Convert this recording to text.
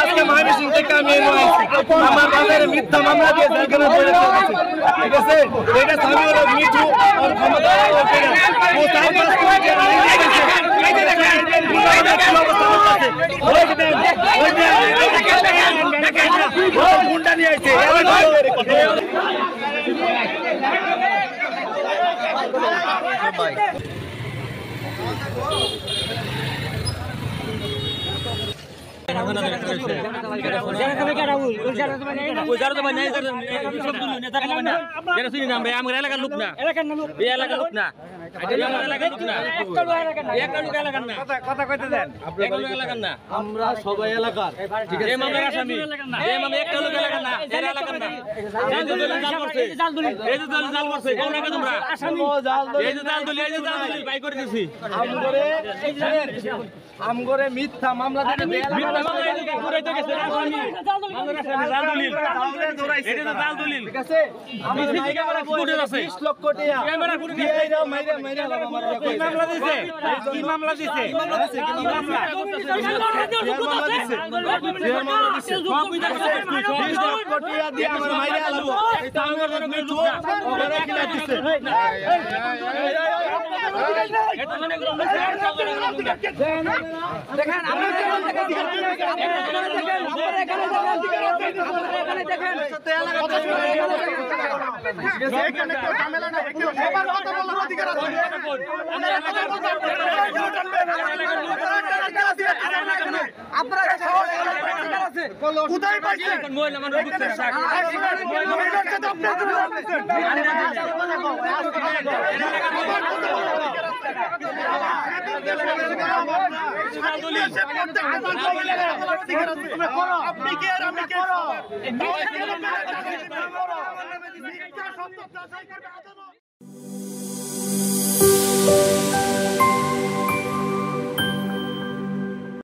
আজকে ময়মনসিং থেকে আমি আমার বাজারে মিথ্যা মামলা দিয়ে জেলখানা করে দিয়েছে। ঠিক আছে, এটা সামিউল হক মিঠু আর ক্ষমতা ও তাই পাস করে গুন্ডা নিয়ে আসছে। এলাকার লোক না, এলাকার লোক না, আমরা সবাই এলাকার আসামি একটা লোক এলাকার না, এলাকার না, আমগরে মিথ্যা মামলা দেখেন কোথায় পাইছেন আপনি কে আর আমি কে